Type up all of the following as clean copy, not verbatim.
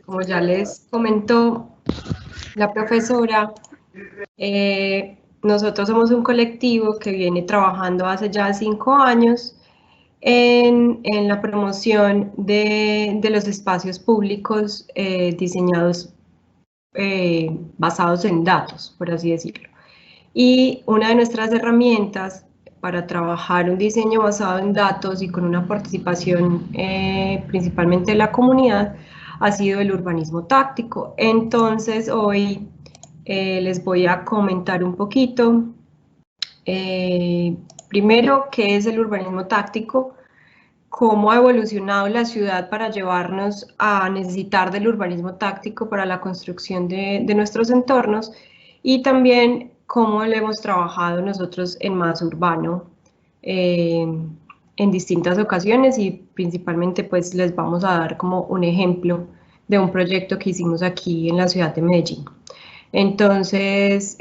Como ya les comentó la profesora, nosotros somos un colectivo que viene trabajando hace ya 5 años en la promoción de los espacios públicos diseñados basados en datos, por así decirlo. Y una de nuestras herramientas para trabajar un diseño basado en datos y con una participación principalmente de la comunidad ha sido el urbanismo táctico. Entonces hoy les voy a comentar un poquito, primero, qué es el urbanismo táctico, cómo ha evolucionado la ciudad para llevarnos a necesitar del urbanismo táctico para la construcción de nuestros entornos y también cómo lo hemos trabajado nosotros en Más Urbano eh, en distintas ocasiones y principalmente pues les vamos a dar como un ejemplo de un proyecto que hicimos aquí en la ciudad de Medellín. Entonces,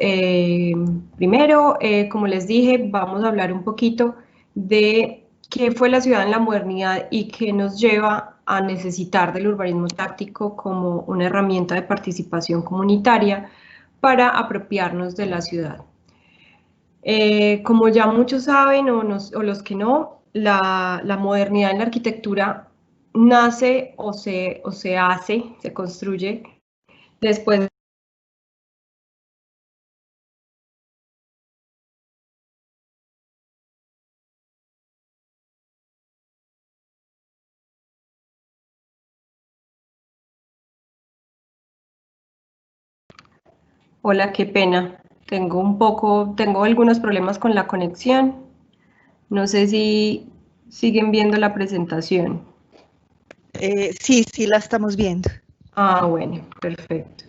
primero, como les dije, vamos a hablar un poquito de qué fue la ciudad en la modernidad y qué nos lleva a necesitar del urbanismo táctico como una herramienta de participación comunitaria para apropiarnos de la ciudad. Como ya muchos saben o los que no, la modernidad en la arquitectura nace o se hace, se construye después. Hola, qué pena. Tengo algunos problemas con la conexión. No sé si siguen viendo la presentación. Sí, la estamos viendo. Ah, bueno, perfecto.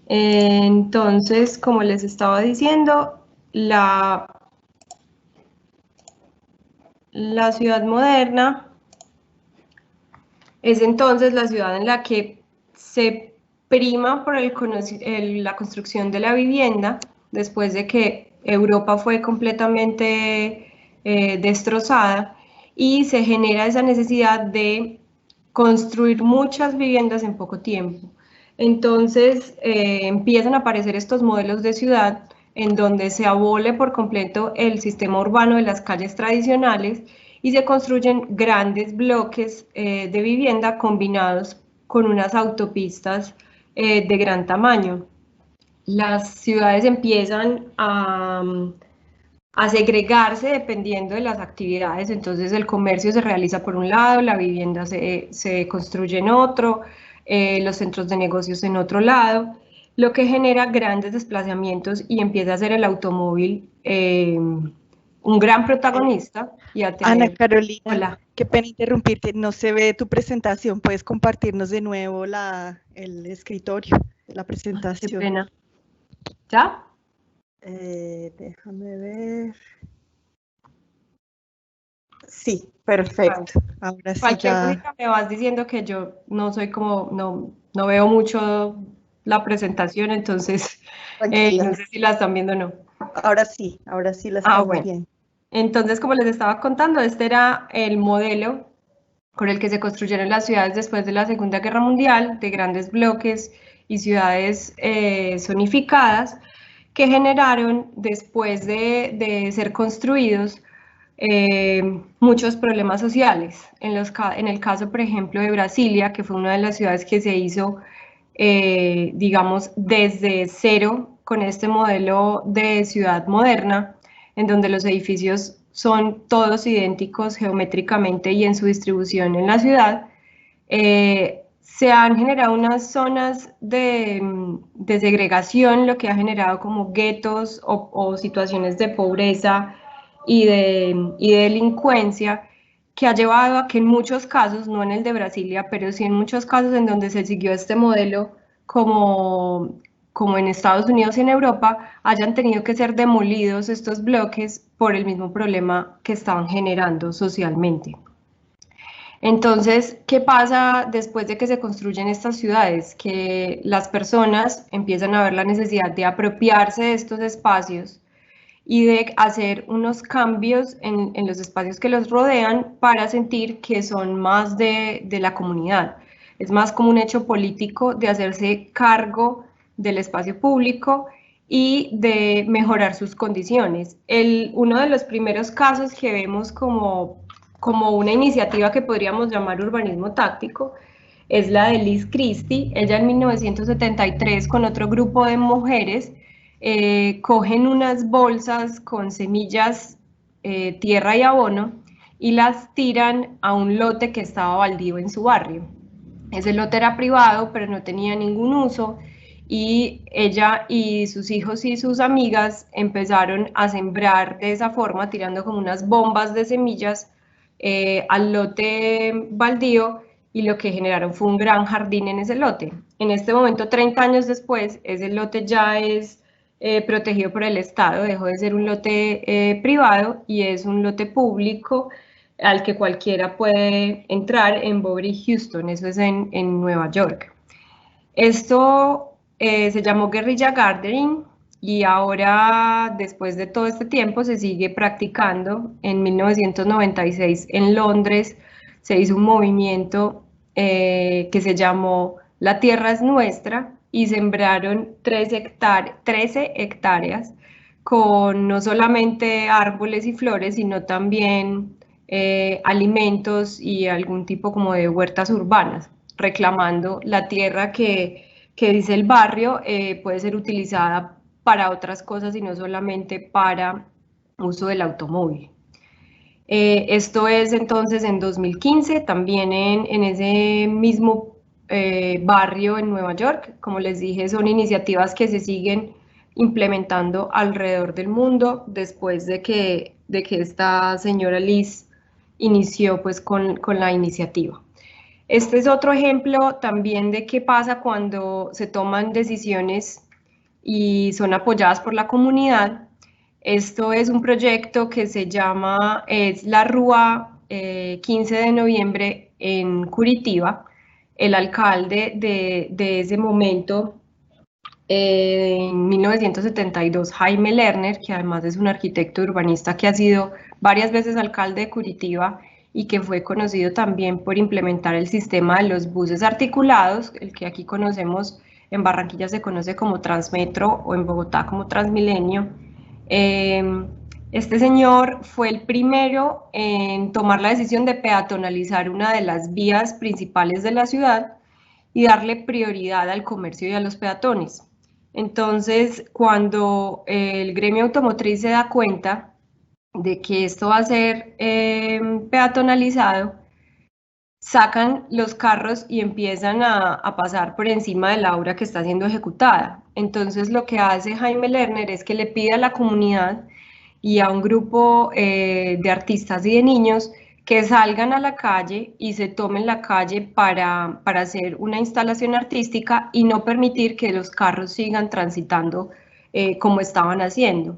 Entonces, como les estaba diciendo, la ciudad moderna es entonces la ciudad en la que se prima por la construcción de la vivienda después de que Europa fue completamente destrozada y se genera esa necesidad de construir muchas viviendas en poco tiempo. Entonces empiezan a aparecer estos modelos de ciudad en donde se abole por completo el sistema urbano de las calles tradicionales y se construyen grandes bloques de vivienda combinados con unas autopistas de gran tamaño. Las ciudades empiezan a segregarse dependiendo de las actividades, entonces el comercio se realiza por un lado, la vivienda se construye en otro, los centros de negocios en otro lado, lo que genera grandes desplazamientos y empieza a ser el automóvil un gran protagonista y a Ana tener... Carolina, Hola. qué pena interrumpirte, no se ve tu presentación, ¿puedes compartirnos de nuevo el escritorio, la Qué presentación? pena. ¿Ya? Déjame ver. Sí, Vale. perfecto. Ahora sí Cualquier ya. cosita me vas diciendo que yo no soy como, no veo mucho la presentación, entonces no Tranquila. sé si la están viendo o no. Ahora sí la Ah, estamos bueno. viendo. Entonces, como les estaba contando, este era el modelo con el que se construyeron las ciudades después de la Segunda Guerra Mundial, de grandes bloques y ciudades zonificadas, que generaron, después de ser construidos, muchos problemas sociales. En el caso, por ejemplo, de Brasilia, que fue una de las ciudades que se hizo, digamos, desde cero con este modelo de ciudad moderna, en donde los edificios son todos idénticos geométricamente y en su distribución en la ciudad, se han generado unas zonas de segregación, lo que ha generado como guetos o situaciones de pobreza y de delincuencia, que ha llevado a que en muchos casos, no en el de Brasilia, pero sí en muchos casos en donde se siguió este modelo como, como en Estados Unidos y en Europa, hayan tenido que ser demolidos estos bloques por el mismo problema que estaban generando socialmente. Entonces, ¿qué pasa después de que se construyen estas ciudades? Que las personas empiezan a ver la necesidad de apropiarse de estos espacios y de hacer unos cambios en los espacios que los rodean para sentir que son más de la comunidad. es más como un hecho político de hacerse cargo del espacio público y de mejorar sus condiciones. Uno de los primeros casos que vemos como una iniciativa que podríamos llamar urbanismo táctico es la de Liz Christie. Ella en 1973 con otro grupo de mujeres cogen unas bolsas con semillas, tierra y abono y las tiran a un lote que estaba baldío en su barrio. Ese lote era privado, pero no tenía ningún uso, y ella y sus hijos y sus amigas empezaron a sembrar de esa forma, tirando como unas bombas de semillas al lote baldío, y lo que generaron fue un gran jardín en ese lote. En este momento, 30 años después, ese lote ya es protegido por el Estado, dejó de ser un lote privado y es un lote público al que cualquiera puede entrar en Bowery, Houston, eso es en Nueva York. Esto se llamó guerrilla gardening y ahora, después de todo este tiempo, se sigue practicando. En 1996 en Londres se hizo un movimiento que se llamó La Tierra es Nuestra y sembraron 13 hectáreas con no solamente árboles y flores, sino también alimentos y algún tipo como de huertas urbanas, reclamando la tierra que dice el barrio puede ser utilizada para otras cosas y no solamente para uso del automóvil. Esto es entonces en 2015, también en ese mismo barrio en Nueva York. Como les dije, son iniciativas que se siguen implementando alrededor del mundo después de que esta señora Liz inició pues con la iniciativa. Este es otro ejemplo también de qué pasa cuando se toman decisiones y son apoyadas por la comunidad. Esto es un proyecto que se llama, es la Rúa 15 de noviembre en Curitiba. El alcalde de ese momento, en 1972, Jaime Lerner, que además es un arquitecto urbanista que ha sido varias veces alcalde de Curitiba y que fue conocido también por implementar el sistema de los buses articulados, el que aquí conocemos, en Barranquilla se conoce como Transmetro o en Bogotá como Transmilenio. Este señor fue el primero en tomar la decisión de peatonalizar una de las vías principales de la ciudad y darle prioridad al comercio y a los peatones. Entonces, cuando el gremio automotriz se da cuenta de que esto va a ser peatonalizado, sacan los carros y empiezan a pasar por encima de la obra que está siendo ejecutada. Entonces, lo que hace Jaime Lerner es que le pide a la comunidad y a un grupo de artistas y de niños que salgan a la calle y se tomen la calle para hacer una instalación artística y no permitir que los carros sigan transitando como estaban haciendo.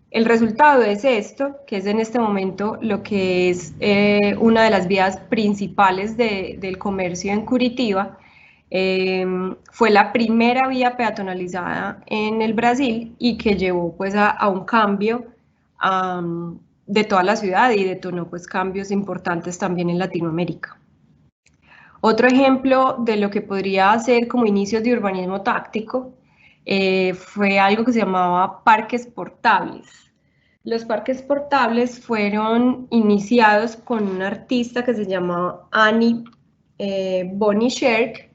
El resultado es esto, que es en este momento lo que es una de las vías principales del comercio en Curitiba. Fue la primera vía peatonalizada en el Brasil y que llevó pues a un cambio de toda la ciudad y detonó pues cambios importantes también en Latinoamérica. Otro ejemplo de lo que podría ser como inicios de urbanismo táctico fue algo que se llamaba parques portables. Los parques portables fueron iniciados con una artista que se llamaba Annie Bonicherk,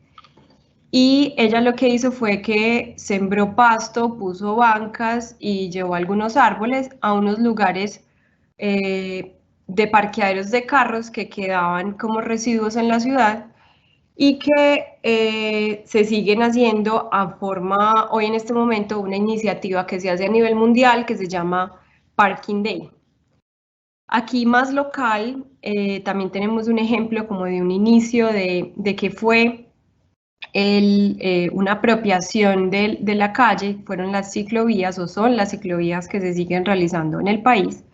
y ella lo que hizo fue que sembró pasto, puso bancas y llevó algunos árboles a unos lugares de parqueaderos de carros que quedaban como residuos en la ciudad y que se siguen haciendo a forma, hoy en este momento, una iniciativa que se hace a nivel mundial que se llama Parking Day. Aquí más local, también tenemos un ejemplo como de un inicio de que fue una apropiación de la calle, fueron las ciclovías o son las ciclovías que se siguen realizando en el país.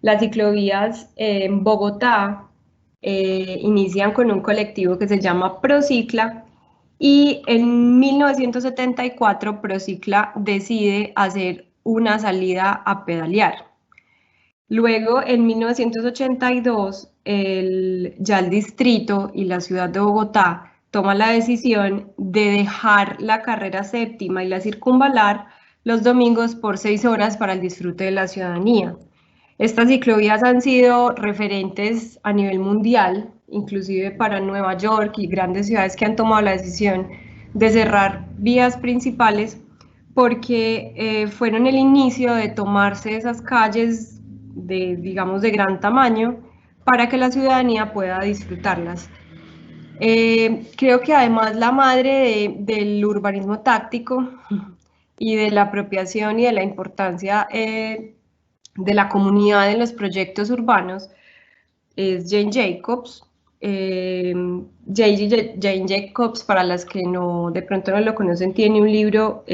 Las ciclovías en Bogotá inician con un colectivo que se llama Procicla y en 1974 Procicla decide hacer una salida a pedalear. Luego, en 1982, ya el distrito y la ciudad de Bogotá toma la decisión de dejar la carrera séptima y la circunvalar los domingos por 6 horas para el disfrute de la ciudadanía. Estas ciclovías han sido referentes a nivel mundial, inclusive para Nueva York y grandes ciudades que han tomado la decisión de cerrar vías principales porque fueron el inicio de tomarse esas calles de, digamos, de gran tamaño para que la ciudadanía pueda disfrutarlas. Creo que además la madre del urbanismo táctico y de la apropiación y de la importancia de la comunidad en los proyectos urbanos es Jane Jacobs. Jane Jacobs, para las que de pronto no lo conocen, tiene un libro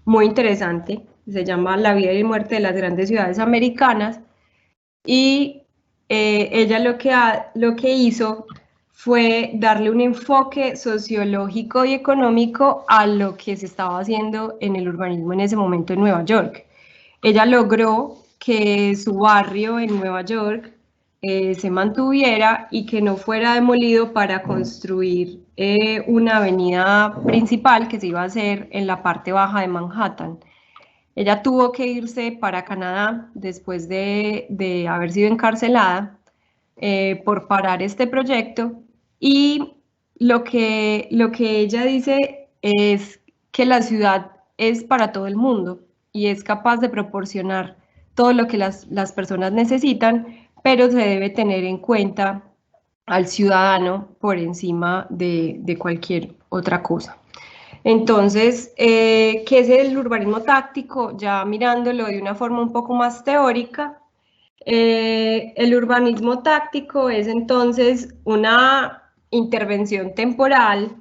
muy interesante, se llama La vida y muerte de las grandes ciudades americanas, y ella lo que hizo fue darle un enfoque sociológico y económico a lo que se estaba haciendo en el urbanismo en ese momento en Nueva York. Ella logró que su barrio en Nueva York se mantuviera y que no fuera demolido para construir una avenida principal que se iba a hacer en la parte baja de Manhattan. Ella tuvo que irse para Canadá después de haber sido encarcelada por parar este proyecto, y lo que ella dice es que la ciudad es para todo el mundo y es capaz de proporcionar todo lo que las personas necesitan, pero se debe tener en cuenta al ciudadano por encima de cualquier otra cosa. Entonces, ¿qué es el urbanismo táctico? Ya mirándolo de una forma un poco más teórica, el urbanismo táctico es entonces una intervención temporal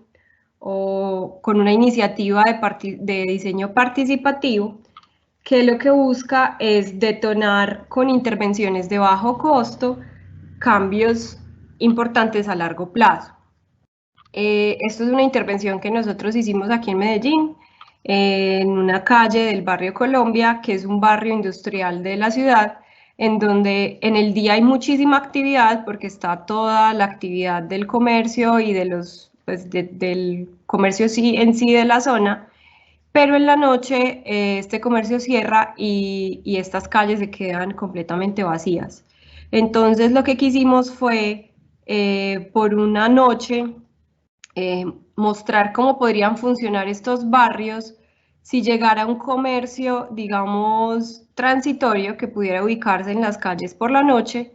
o con una iniciativa de diseño participativo que lo que busca es detonar con intervenciones de bajo costo cambios importantes a largo plazo. Esto es una intervención que nosotros hicimos aquí en Medellín, en una calle del barrio Colombia, que es un barrio industrial de la ciudad, en donde en el día hay muchísima actividad porque está toda la actividad del comercio y de los, pues, del comercio en sí de la zona, pero en la noche este comercio cierra y estas calles se quedan completamente vacías. Entonces lo que quisimos fue por una noche mostrar cómo podrían funcionar estos barrios si llegara un comercio, digamos, transitorio que pudiera ubicarse en las calles por la noche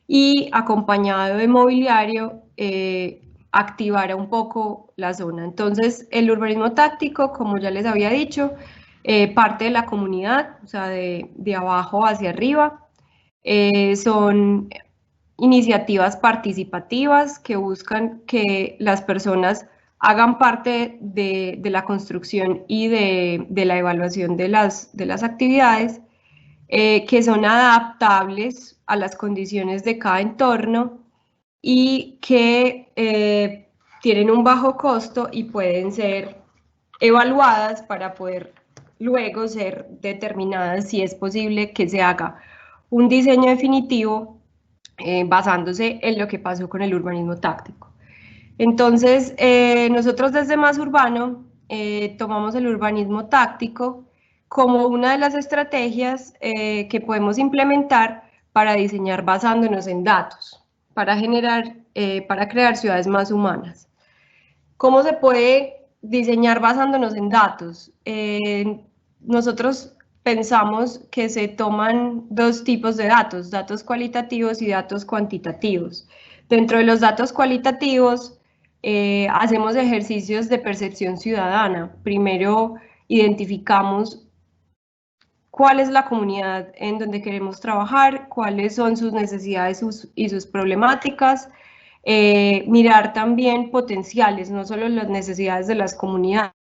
y acompañado de mobiliario activara un poco la zona. Entonces, el urbanismo táctico, como ya les había dicho, parte de la comunidad, o sea, de abajo hacia arriba. Son iniciativas participativas que buscan que las personas hagan parte de la construcción y de la evaluación de las actividades, que son adaptables a las condiciones de cada entorno y que tienen un bajo costo y pueden ser evaluadas para poder luego ser determinadas si es posible que se haga un diseño definitivo basándose en lo que pasó con el urbanismo táctico. Entonces, nosotros desde Más Urbano tomamos el urbanismo táctico como una de las estrategias que podemos implementar para diseñar basándonos en datos, para crear ciudades más humanas. ¿Cómo se puede diseñar basándonos en datos? Nosotros pensamos que se toman dos tipos de datos cualitativos y datos cuantitativos. Dentro de los datos cualitativos, hacemos ejercicios de percepción ciudadana. Primero, identificamos cuál es la comunidad en donde queremos trabajar, cuáles son sus necesidades y sus problemáticas, mirar también potenciales, no solo las necesidades de las comunidades.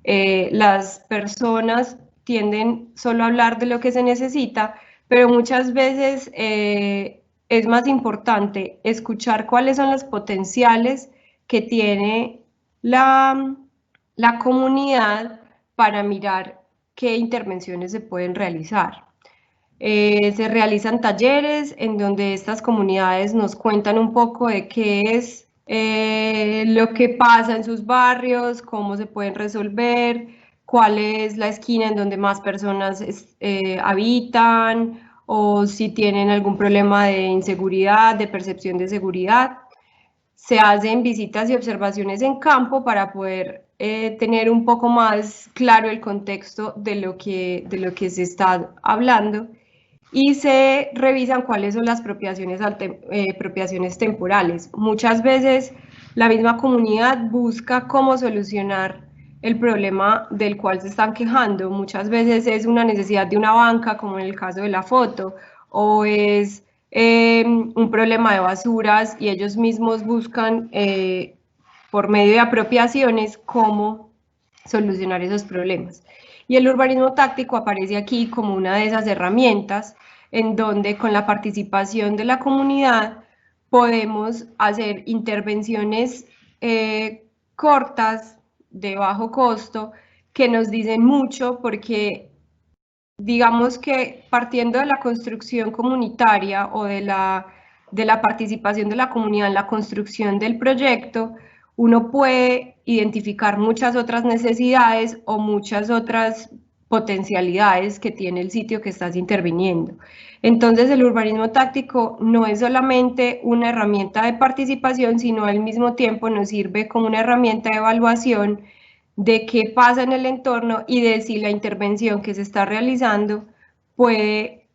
Las personas tienden solo a hablar de lo que se necesita, pero muchas veces es más importante escuchar cuáles son los potenciales que tiene la comunidad para mirar qué intervenciones se pueden realizar. Se realizan talleres en donde estas comunidades nos cuentan un poco de qué es lo que pasa en sus barrios, cómo se pueden resolver, cuál es la esquina en donde más personas habitan o si tienen algún problema de inseguridad, de percepción de seguridad. Se hacen visitas y observaciones en campo para poder tener un poco más claro el contexto de lo que se está hablando y se revisan cuáles son las expropiaciones temporales. Muchas veces la misma comunidad busca cómo solucionar el problema del cual se están quejando. Muchas veces es una necesidad de una banca, como en el caso de la foto, o es un problema de basuras y ellos mismos buscan por medio de apropiaciones cómo solucionar esos problemas. Y el urbanismo táctico aparece aquí como una de esas herramientas en donde con la participación de la comunidad podemos hacer intervenciones cortas, de bajo costo, que nos dicen mucho porque digamos que partiendo de la construcción comunitaria o de la participación de la comunidad en la construcción del proyecto, uno puede identificar muchas otras necesidades o muchas otras potencialidades que tiene el sitio que estás interviniendo. Entonces el urbanismo táctico no es solamente una herramienta de participación, sino al mismo tiempo nos sirve como una herramienta de evaluación de qué pasa en el entorno y de si la intervención que se está realizando puede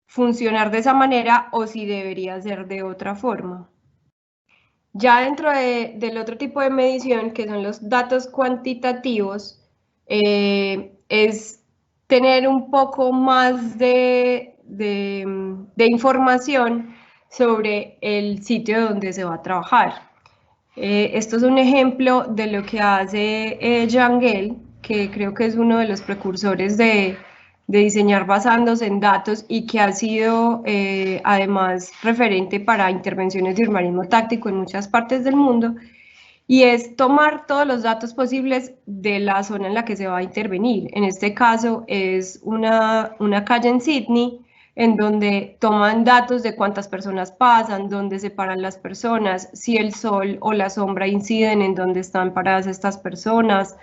funcionar de esa manera o si debería ser de otra forma. Ya dentro del otro tipo de medición, que son los datos cuantitativos, es tener un poco más de información sobre el sitio donde se va a trabajar. Esto es un ejemplo de lo que hace Jan Gehl, que creo que es uno de los precursores de diseñar basándose en datos y que ha sido además referente para intervenciones de urbanismo táctico en muchas partes del mundo, y es tomar todos los datos posibles de la zona en la que se va a intervenir. En este caso es una calle en Sydney, en donde toman datos de cuántas personas pasan, dónde se paran las personas, si el sol o la sombra inciden en dónde están paradas estas personas,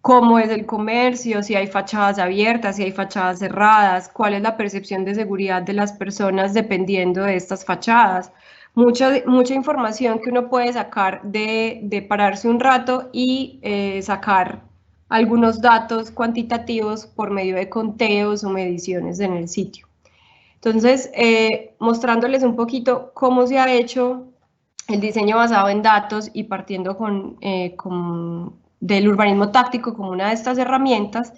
cómo es el comercio, si hay fachadas abiertas, si hay fachadas cerradas, cuál es la percepción de seguridad de las personas dependiendo de estas fachadas. Mucha información que uno puede sacar de pararse un rato y sacar algunos datos cuantitativos por medio de conteos o mediciones en el sitio. Entonces, mostrándoles un poquito cómo se ha hecho el diseño basado en datos y partiendo del urbanismo táctico como una de estas herramientas,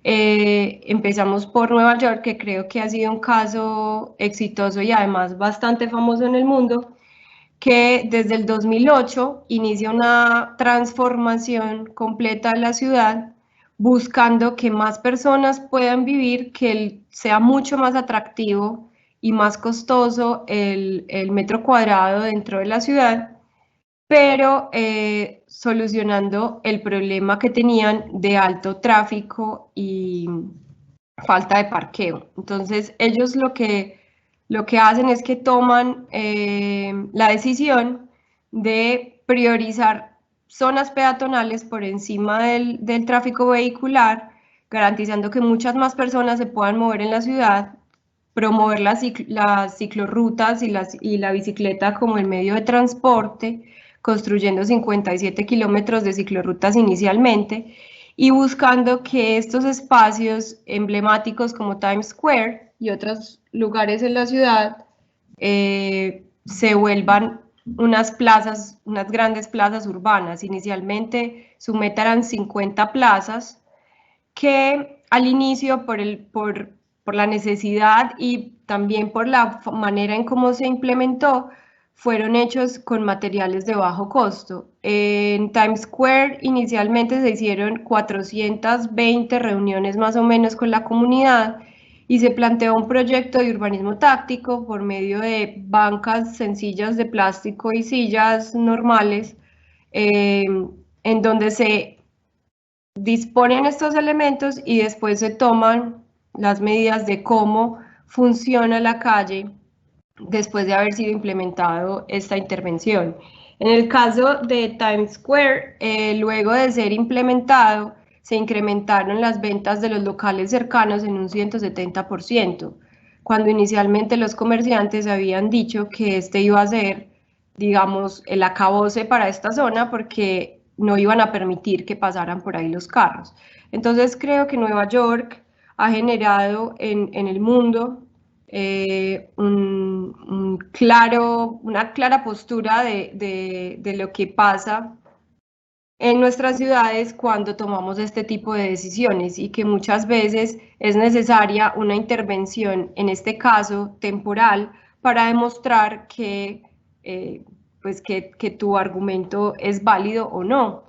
empezamos por Nueva York, que creo que ha sido un caso exitoso y además bastante famoso en el mundo, que desde el 2008 inicia una transformación completa de la ciudad, buscando que más personas puedan vivir, que sea mucho más atractivo y más costoso el metro cuadrado dentro de la ciudad, pero solucionando el problema que tenían de alto tráfico y falta de parqueo. Entonces ellos lo que hacen es que toman la decisión de priorizar zonas peatonales por encima del tráfico vehicular, garantizando que muchas más personas se puedan mover en la ciudad, promover las ciclorrutas y la bicicleta como el medio de transporte, construyendo 57 kilómetros de ciclorrutas inicialmente, y buscando que estos espacios emblemáticos como Times Square y otros lugares en la ciudad se vuelvan unas plazas, unas grandes plazas urbanas. Inicialmente su meta eran 50 plazas que al inicio por la necesidad y también por la manera en cómo se implementó, fueron hechos con materiales de bajo costo. En Times Square inicialmente se hicieron 420 reuniones más o menos con la comunidad y se planteó un proyecto de urbanismo táctico por medio de bancas sencillas de plástico y sillas normales, en donde se disponen estos elementos y después se toman las medidas de cómo funciona la calle después de haber sido implementado esta intervención. En el caso de Times Square, luego de ser implementado, se incrementaron las ventas de los locales cercanos en un 170%, cuando inicialmente los comerciantes habían dicho que este iba a ser, digamos, el acabose para esta zona porque no iban a permitir que pasaran por ahí los carros. Entonces creo que Nueva York ha generado en el mundo una clara postura de lo que pasa en nuestras ciudades cuando tomamos este tipo de decisiones y que muchas veces es necesaria una intervención, en este caso temporal, para demostrar que tu argumento es válido o no.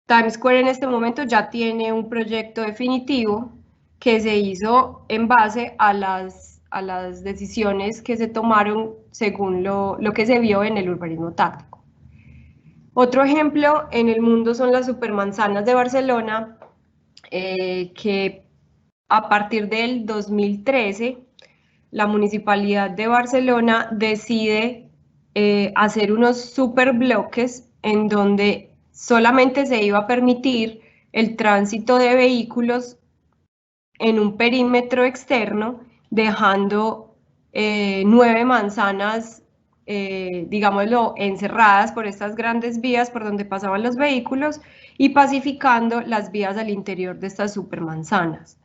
Times Square en este momento ya tiene un proyecto definitivo que se hizo en base a las decisiones que se tomaron según lo que se vio en el urbanismo táctico. Otro ejemplo en el mundo son las supermanzanas de Barcelona, que a partir del 2013 la Municipalidad de Barcelona decide hacer unos superbloques en donde solamente se iba a permitir el tránsito de vehículos en un perímetro externo, dejando 9 manzanas, digámoslo, encerradas por estas grandes vías por donde pasaban los vehículos y pacificando las vías al interior de estas supermanzanas.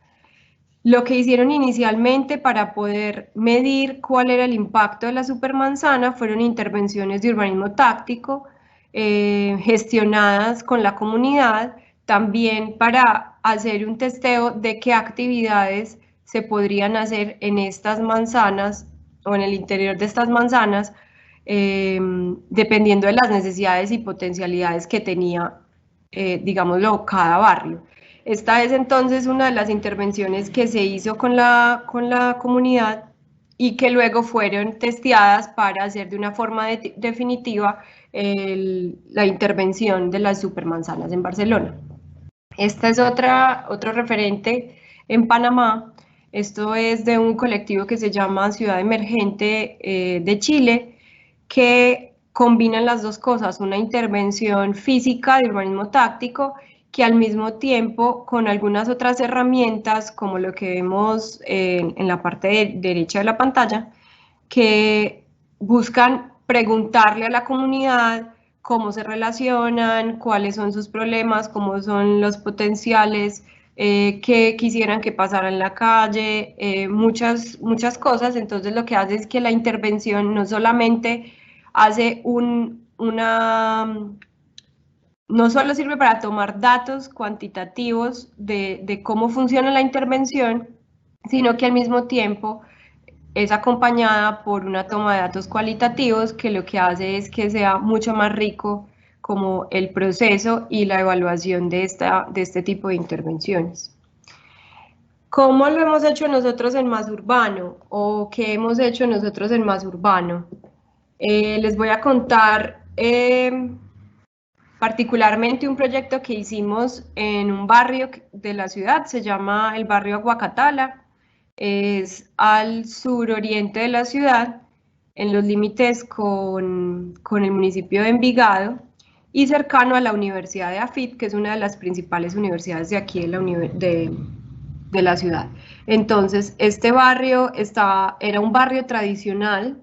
Lo que hicieron inicialmente para poder medir cuál era el impacto de la supermanzana fueron intervenciones de urbanismo táctico gestionadas con la comunidad, también para hacer un testeo de qué actividades se podrían hacer en estas manzanas o en el interior de estas manzanas, dependiendo de las necesidades y potencialidades que tenía, digámoslo, cada barrio. Esta es entonces una de las intervenciones que se hizo con la comunidad y que luego fueron testeadas para hacer de una forma definitiva la intervención de las supermanzanas en Barcelona. Esta es otro referente en Panamá. Esto es de un colectivo que se llama Ciudad Emergente de Chile, que combinan las dos cosas, una intervención física de urbanismo táctico que al mismo tiempo con algunas otras herramientas, como lo que vemos en la parte derecha de la pantalla, que buscan preguntarle a la comunidad cómo se relacionan, cuáles son sus problemas, cómo son los potenciales, qué quisieran que pasara en la calle, muchas cosas. Entonces lo que hace es que la intervención no solamente hace no solo sirve para tomar datos cuantitativos de cómo funciona la intervención, sino que al mismo tiempo es acompañada por una toma de datos cualitativos que lo que hace es que sea mucho más rico como el proceso y la evaluación de este tipo de intervenciones. ¿Cómo lo hemos hecho nosotros en Más Urbano? ¿O qué hemos hecho nosotros en Más Urbano? Les voy a contar particularmente un proyecto que hicimos en un barrio de la ciudad, se llama el barrio Aguacatala. Es al suroriente de la ciudad, en los límites con el municipio de Envigado y cercano a la Universidad de AFIT, que es una de las principales universidades de aquí de la ciudad. Entonces, este barrio era un barrio tradicional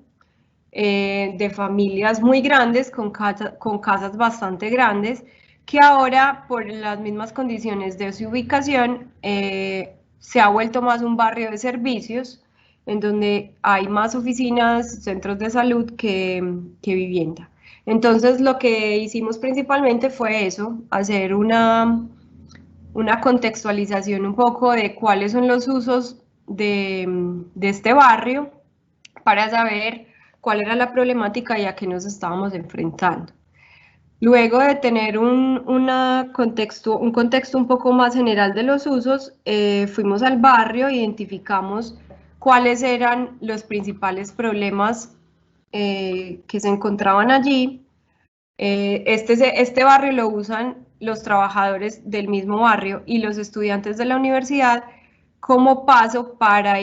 de familias muy grandes, con casas bastante grandes, que ahora, por las mismas condiciones de su ubicación, se ha vuelto más un barrio de servicios, en donde hay más oficinas, centros de salud que vivienda. Entonces, lo que hicimos principalmente fue eso, hacer una contextualización un poco de cuáles son los usos de este barrio para saber cuál era la problemática y a qué nos estábamos enfrentando. Luego de tener un contexto un poco más general de los usos, fuimos al barrio, identificamos cuáles eran los principales problemas que se encontraban allí. Este barrio lo usan los trabajadores del mismo barrio y los estudiantes de la universidad como paso para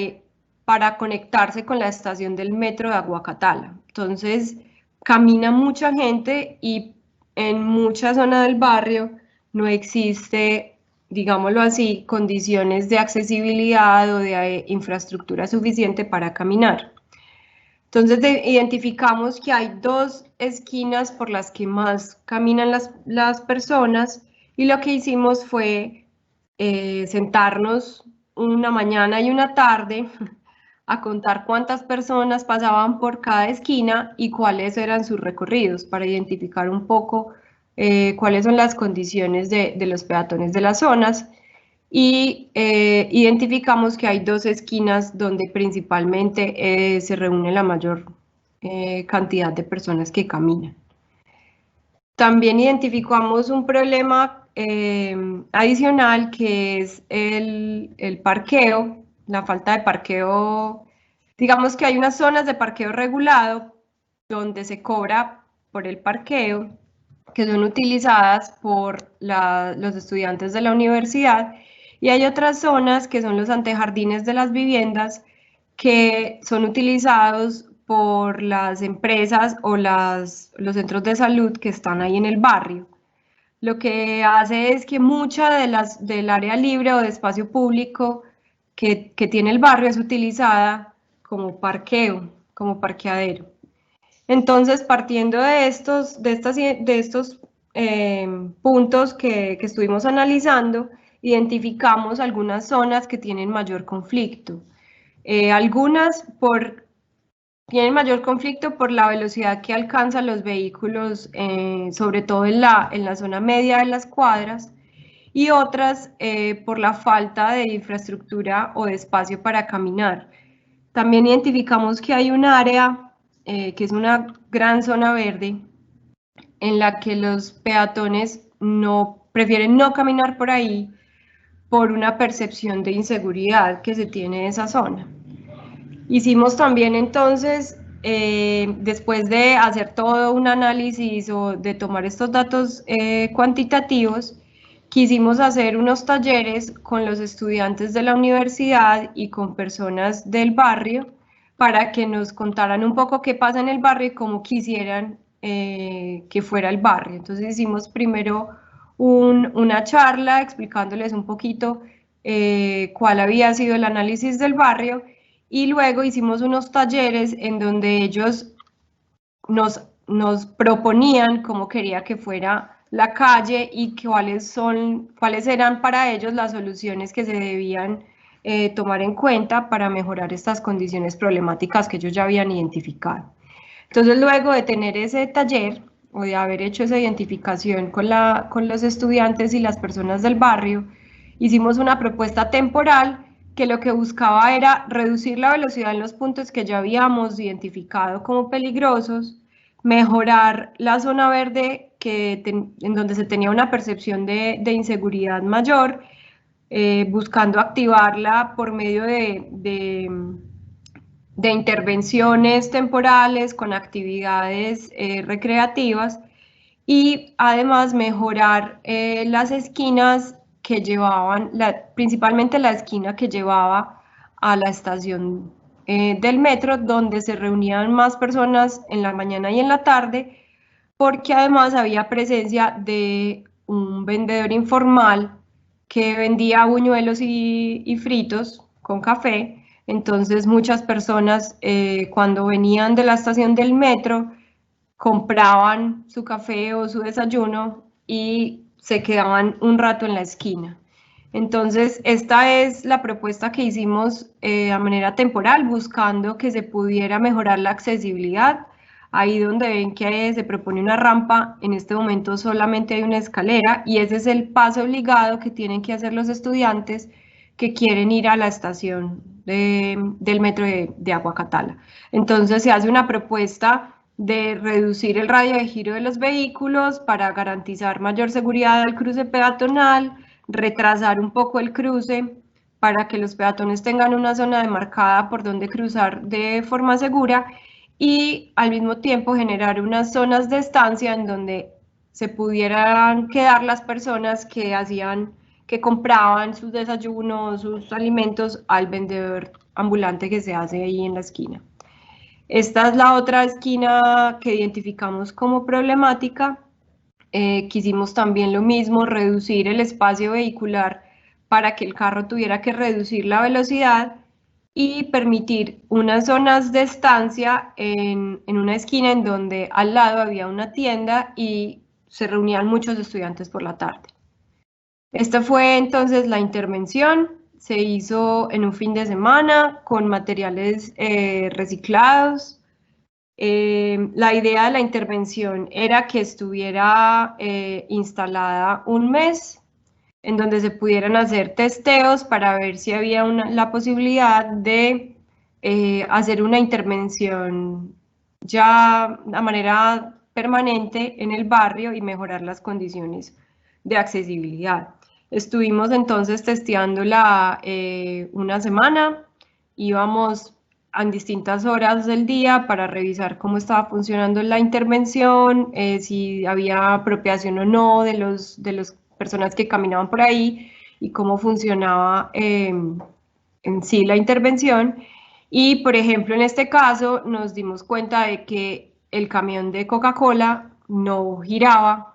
para conectarse con la estación del metro de Aguacatala. Entonces, camina mucha gente y en mucha zona del barrio no existe, digámoslo así, condiciones de accesibilidad o de infraestructura suficiente para caminar. Entonces identificamos que hay dos esquinas por las que más caminan las personas y lo que hicimos fue sentarnos una mañana y una tarde a contar cuántas personas pasaban por cada esquina y cuáles eran sus recorridos para identificar un poco cuáles son las condiciones de los peatones de las zonas y identificamos que hay dos esquinas donde principalmente se reúne la mayor cantidad de personas que caminan. También identificamos un problema adicional que es el parqueo, la falta de parqueo. Digamos que hay unas zonas de parqueo regulado donde se cobra por el parqueo, que son utilizadas por los estudiantes de la universidad, y hay otras zonas que son los antejardines de las viviendas que son utilizados por las empresas o los centros de salud que están ahí en el barrio. Lo que hace es que mucha del área libre o de espacio público que tiene el barrio es utilizada como parqueo, como parqueadero. Entonces, partiendo de estos puntos que estuvimos analizando, identificamos algunas zonas que tienen mayor conflicto. Algunas tienen mayor conflicto por la velocidad que alcanzan los vehículos, sobre todo en la zona media de las cuadras, y otras por la falta de infraestructura o de espacio para caminar. También identificamos que hay un área que es una gran zona verde en la que los peatones prefieren no caminar por ahí por una percepción de inseguridad que se tiene de esa zona. Hicimos también entonces, después de hacer todo un análisis o de tomar estos datos cuantitativos, quisimos hacer unos talleres con los estudiantes de la universidad y con personas del barrio para que nos contaran un poco qué pasa en el barrio y cómo quisieran que fuera el barrio. Entonces hicimos primero una charla explicándoles un poquito cuál había sido el análisis del barrio y luego hicimos unos talleres en donde ellos nos proponían cómo quería que fuera la calle y cuáles eran para ellos las soluciones que se debían tomar en cuenta para mejorar estas condiciones problemáticas que ellos ya habían identificado. Entonces, luego de tener ese taller o de haber hecho esa identificación con los estudiantes y las personas del barrio, hicimos una propuesta temporal que lo que buscaba era reducir la velocidad en los puntos que ya habíamos identificado como peligrosos, mejorar la zona verde en donde se tenía una percepción de inseguridad mayor, buscando activarla por medio de intervenciones temporales con actividades recreativas y además mejorar las esquinas que llevaban, principalmente la esquina que llevaba a la estación del metro, donde se reunían más personas en la mañana y en la tarde, porque además había presencia de un vendedor informal que vendía buñuelos y fritos con café. Entonces muchas personas cuando venían de la estación del metro compraban su café o su desayuno y se quedaban un rato en la esquina. Entonces, esta es la propuesta que hicimos a manera temporal, buscando que se pudiera mejorar la accesibilidad. Ahí donde ven que se propone una rampa, en este momento solamente hay una escalera y ese es el paso obligado que tienen que hacer los estudiantes que quieren ir a la estación del metro de Aguacatala. Entonces, se hace una propuesta de reducir el radio de giro de los vehículos para garantizar mayor seguridad al cruce peatonal, retrasar un poco el cruce para que los peatones tengan una zona demarcada por donde cruzar de forma segura y al mismo tiempo generar unas zonas de estancia en donde se pudieran quedar las personas que compraban sus desayunos, sus alimentos al vendedor ambulante que se hace ahí en la esquina. Esta es la otra esquina que identificamos como problemática. Quisimos también lo mismo, reducir el espacio vehicular para que el carro tuviera que reducir la velocidad y permitir unas zonas de estancia en una esquina en donde al lado había una tienda y se reunían muchos estudiantes por la tarde. Esta fue entonces la intervención, se hizo en un fin de semana con materiales reciclados. La idea de la intervención era que estuviera instalada un mes, en donde se pudieran hacer testeos para ver si había la posibilidad de hacer una intervención ya a manera permanente en el barrio y mejorar las condiciones de accesibilidad. Estuvimos entonces testeándola una semana, íbamos en distintas horas del día para revisar cómo estaba funcionando la intervención, si había apropiación o no de las personas que caminaban por ahí y cómo funcionaba en sí la intervención. Y, por ejemplo, en este caso nos dimos cuenta de que el camión de Coca-Cola no giraba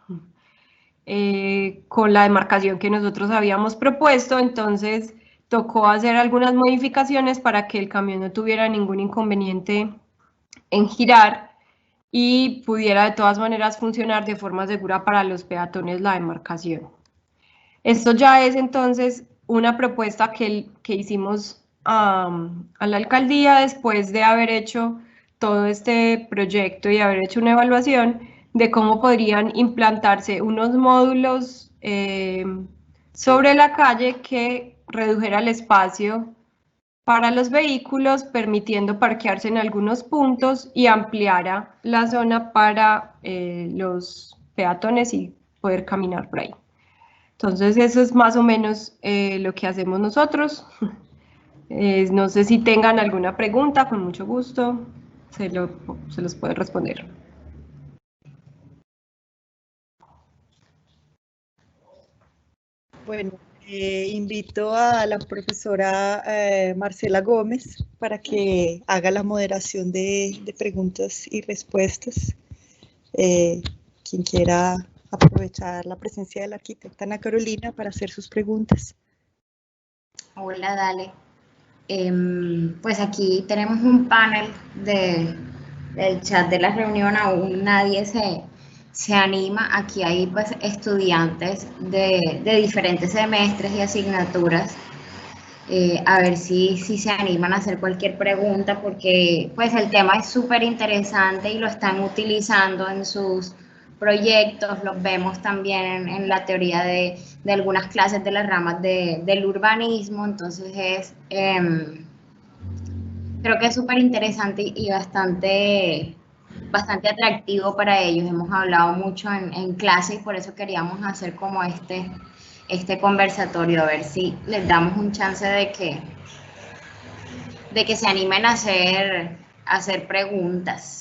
con la demarcación que nosotros habíamos propuesto, entonces tocó hacer algunas modificaciones para que el camión no tuviera ningún inconveniente en girar y pudiera de todas maneras funcionar de forma segura para los peatones la demarcación. Esto ya es entonces una propuesta que hicimos a la alcaldía después de haber hecho todo este proyecto y haber hecho una evaluación de cómo podrían implantarse unos módulos sobre la calle que redujera el espacio para los vehículos, permitiendo parquearse en algunos puntos y ampliara la zona para los peatones y poder caminar por ahí. Entonces eso es más o menos lo que hacemos nosotros. No sé si tengan alguna pregunta, con mucho gusto se los puedo responder. Bueno, invito a la profesora Marcela Gómez para que haga la moderación de preguntas y respuestas. Quien quiera aprovechar la presencia de la arquitecta Ana Carolina para hacer sus preguntas. Hola, dale. Pues aquí tenemos un panel del chat de la reunión, aún nadie se anima. Aquí hay pues estudiantes de diferentes semestres y asignaturas. A ver si se animan a hacer cualquier pregunta, porque pues el tema es súper interesante y lo están utilizando en sus proyectos, los vemos también en la teoría de algunas clases de las ramas del urbanismo, entonces creo que es súper interesante y bastante atractivo para ellos. Hemos hablado mucho en clase y por eso queríamos hacer como este conversatorio, a ver si les damos un chance de que se animen a hacer preguntas.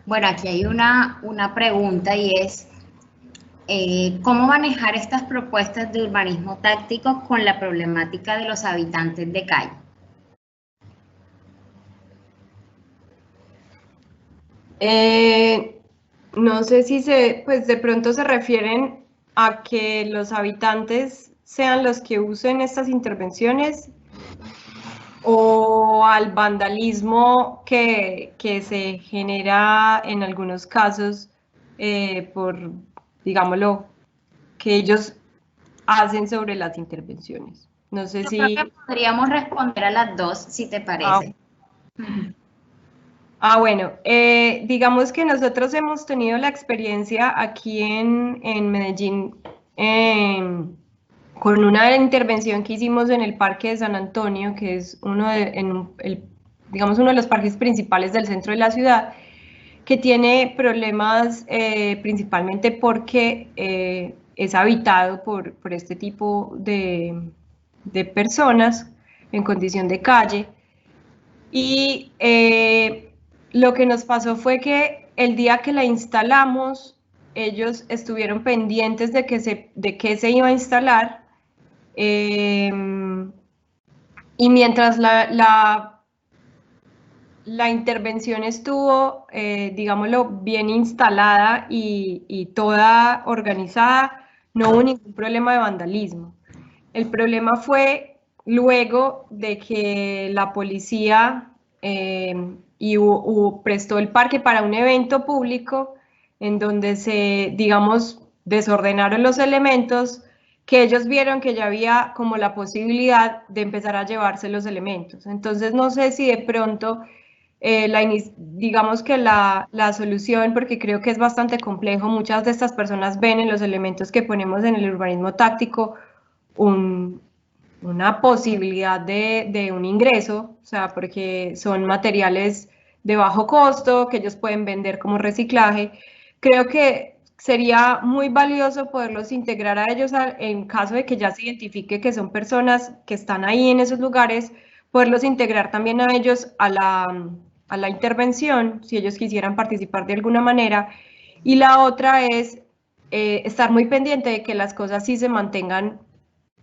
Bueno, aquí hay una pregunta y es, ¿cómo manejar estas propuestas de urbanismo táctico con la problemática de los habitantes de calle? No sé si pues de pronto se refieren a que los habitantes sean los que usen estas intervenciones o al vandalismo que se genera en algunos casos por, digámoslo, que ellos hacen sobre las intervenciones. No sé Yo si... creo que podríamos responder a las dos, si te parece. Bueno, digamos que nosotros hemos tenido la experiencia aquí en Medellín con una intervención que hicimos en el Parque de San Antonio, que es digamos, uno de los parques principales del centro de la ciudad, que tiene problemas principalmente porque es habitado por este tipo de personas en condición de calle. Y lo que nos pasó fue que el día que la instalamos, ellos estuvieron pendientes de qué se iba a instalar. Y mientras la intervención estuvo, digámoslo, bien instalada y toda organizada, no hubo ningún problema de vandalismo. El problema fue luego de que la policía prestó el parque para un evento público en donde se, digamos, desordenaron los elementos, que ellos vieron que ya había como la posibilidad de empezar a llevarse los elementos. Entonces no sé si de pronto digamos que la solución, porque creo que es bastante complejo, muchas de estas personas ven en los elementos que ponemos en el urbanismo táctico una posibilidad de un ingreso, o sea, porque son materiales de bajo costo que ellos pueden vender como reciclaje. Creo que sería muy valioso poderlos integrar a ellos en caso de que ya se identifique que son personas que están ahí en esos lugares, poderlos integrar también a ellos a la intervención, si ellos quisieran participar de alguna manera. Y la otra es estar muy pendiente de que las cosas sí se mantengan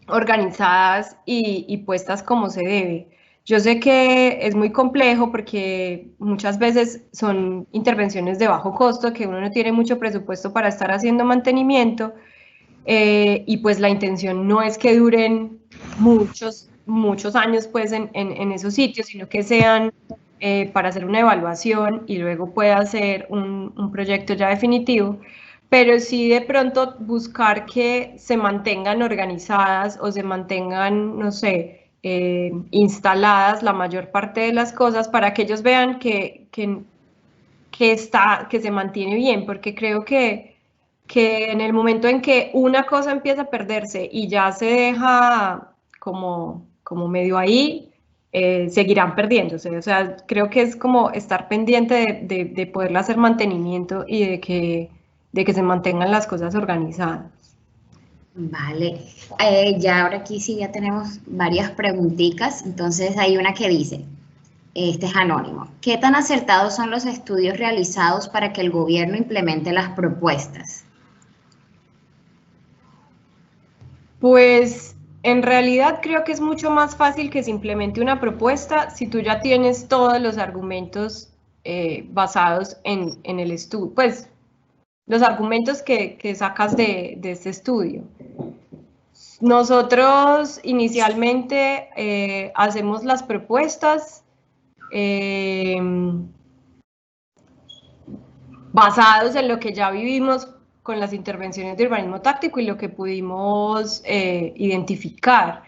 organizadas y puestas como se debe. Yo sé que es muy complejo porque muchas veces son intervenciones de bajo costo, que uno no tiene mucho presupuesto para estar haciendo mantenimiento, y pues la intención no es que duren muchos años pues en esos sitios, sino que sean para hacer una evaluación y luego pueda ser un proyecto ya definitivo, pero sí de pronto buscar que se mantengan organizadas o se mantengan, no sé, instaladas la mayor parte de las cosas para que ellos vean que se mantiene bien, porque creo que en el momento en que una cosa empieza a perderse y ya se deja como medio ahí, seguirán perdiéndose. O sea, creo que es como estar pendiente de poderle hacer mantenimiento y de que se mantengan las cosas organizadas. Vale, ya ahora aquí sí ya tenemos varias preguntitas, entonces hay una que dice, este es anónimo, ¿qué tan acertados son los estudios realizados para que el gobierno implemente las propuestas? Pues en realidad creo que es mucho más fácil que se implemente una propuesta si tú ya tienes todos los argumentos basados en el estudio, pues los argumentos que sacas de este estudio. Nosotros inicialmente hacemos las propuestas basados en lo que ya vivimos con las intervenciones de urbanismo táctico y lo que pudimos identificar,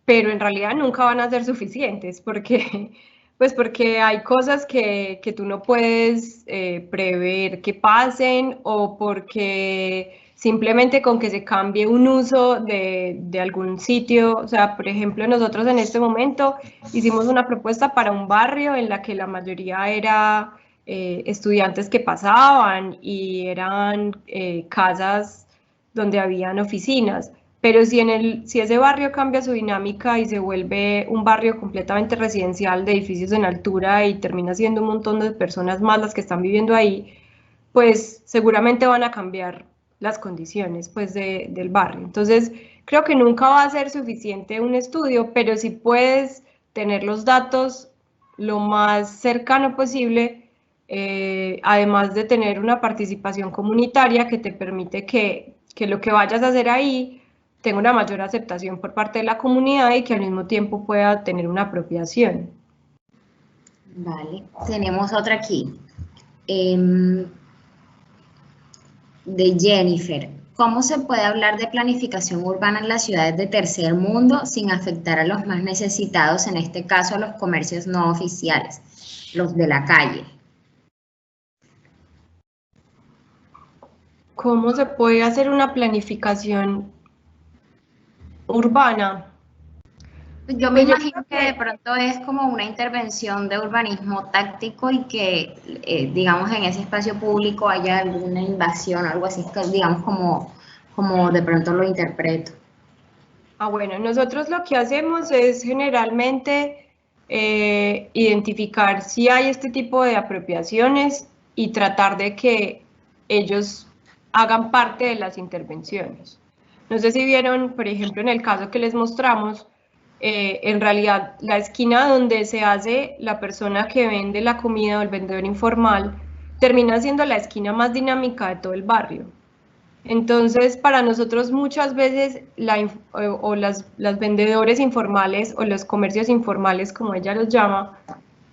pero en realidad nunca van a ser suficientes porque, pues porque hay cosas que tú no puedes prever que pasen o porque simplemente con que se cambie un uso de algún sitio, o sea, por ejemplo, nosotros en este momento hicimos una propuesta para un barrio en la que la mayoría era estudiantes que pasaban y eran casas donde habían oficinas, pero si ese barrio cambia su dinámica y se vuelve un barrio completamente residencial de edificios en altura y termina siendo un montón de personas más las que están viviendo ahí, pues seguramente van a cambiar las condiciones pues del barrio. Entonces, creo que nunca va a ser suficiente un estudio, pero si puedes tener los datos lo más cercano posible, además de tener una participación comunitaria que te permite que lo que vayas a hacer ahí tenga una mayor aceptación por parte de la comunidad y que al mismo tiempo pueda tener una apropiación. Vale, tenemos otra aquí, de Jennifer. ¿Cómo se puede hablar de planificación urbana en las ciudades de tercer mundo sin afectar a los más necesitados, en este caso a los comercios no oficiales, los de la calle? ¿Cómo se puede hacer una planificación urbana? Yo me imagino que de pronto es como una intervención de urbanismo táctico y que, digamos, en ese espacio público haya alguna invasión o algo así, digamos, como de pronto lo interpreto. Bueno, nosotros lo que hacemos es generalmente identificar si hay este tipo de apropiaciones y tratar de que ellos hagan parte de las intervenciones. No sé si vieron, por ejemplo, en el caso que les mostramos, en realidad la esquina donde se hace la persona que vende la comida o el vendedor informal termina siendo la esquina más dinámica de todo el barrio. Entonces, para nosotros muchas veces las vendedores informales o los comercios informales, como ella los llama,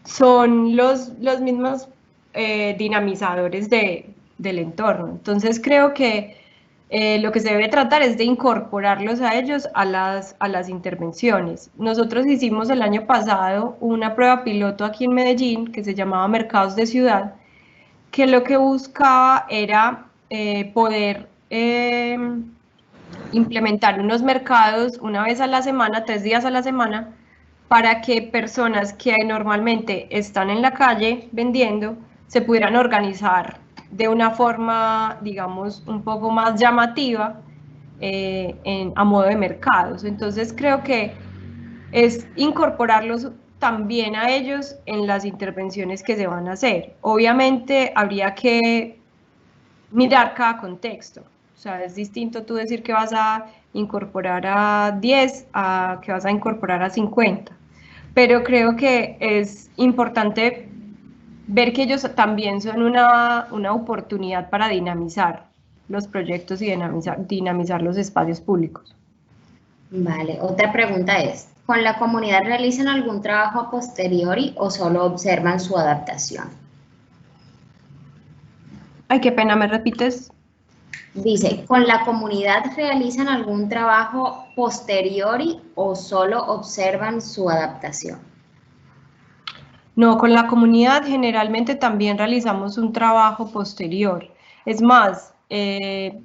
son los mismos dinamizadores del entorno. Entonces, creo que lo que se debe tratar es de incorporarlos a ellos a las intervenciones. Nosotros hicimos el año pasado una prueba piloto aquí en Medellín que se llamaba Mercados de Ciudad, que lo que buscaba era poder implementar unos mercados una vez a la semana, 3 días a la semana, para que personas que normalmente están en la calle vendiendo se pudieran organizar de una forma, digamos, un poco más llamativa a modo de mercados. Entonces creo que es incorporarlos también a ellos en las intervenciones que se van a hacer. Obviamente habría que mirar cada contexto. O sea, es distinto tú decir que vas a incorporar a 10 a que vas a incorporar a 50. Pero creo que es importante ver que ellos también son una oportunidad para dinamizar los proyectos y dinamizar los espacios públicos. Vale, otra pregunta es, ¿con la comunidad realizan algún trabajo a posteriori o solo observan su adaptación? Ay, qué pena, ¿me repites? Dice, ¿con la comunidad realizan algún trabajo posteriori o solo observan su adaptación? No, con la comunidad generalmente también realizamos un trabajo posterior. Es más, en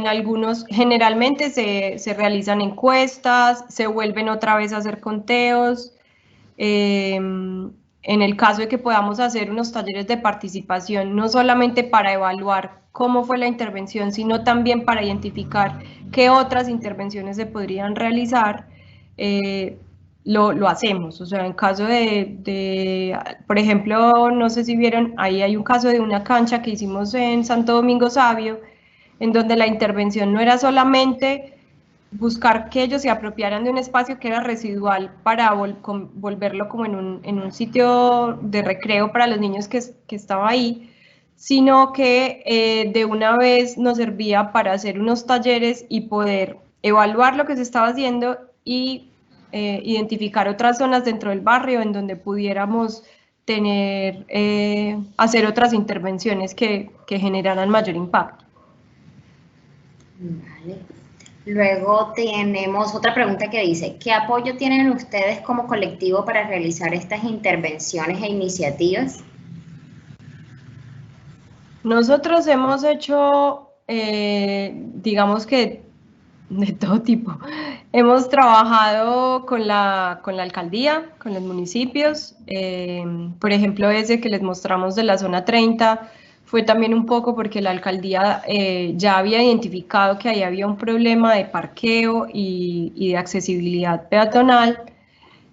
algunos, generalmente se realizan encuestas, se vuelven otra vez a hacer conteos. En el caso de que podamos hacer unos talleres de participación, no solamente para evaluar cómo fue la intervención, sino también para identificar qué otras intervenciones se podrían realizar, lo hacemos. O sea, en caso por ejemplo, no sé si vieron, ahí hay un caso de una cancha que hicimos en Santo Domingo Sabio, en donde la intervención no era solamente buscar que ellos se apropiaran de un espacio que era residual para volverlo como en un sitio de recreo para los niños que estaba ahí, sino que de una vez nos servía para hacer unos talleres y poder evaluar lo que se estaba haciendo y identificar otras zonas dentro del barrio en donde pudiéramos hacer otras intervenciones que generaran mayor impacto. Vale. Luego tenemos otra pregunta que dice, ¿qué apoyo tienen ustedes como colectivo para realizar estas intervenciones e iniciativas? Nosotros hemos hecho, digamos que de todo tipo. Hemos trabajado con la alcaldía, con los municipios. Por ejemplo, ese que les mostramos de la zona 30 fue también un poco porque la alcaldía ya había identificado que ahí había un problema de parqueo y de accesibilidad peatonal.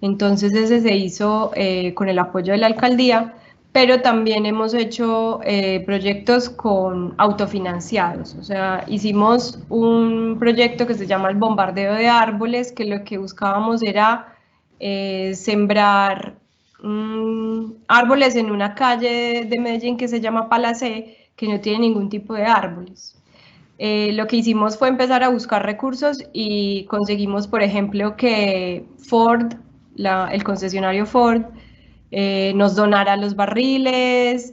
Entonces ese se hizo con el apoyo de la alcaldía, pero también hemos hecho proyectos con autofinanciados. O sea, hicimos un proyecto que se llama el bombardeo de árboles, que lo que buscábamos era sembrar árboles en una calle de Medellín que se llama Palacé, que no tiene ningún tipo de árboles. lo que hicimos fue empezar a buscar recursos y conseguimos, por ejemplo, que Ford, el concesionario Ford, nos donara los barriles,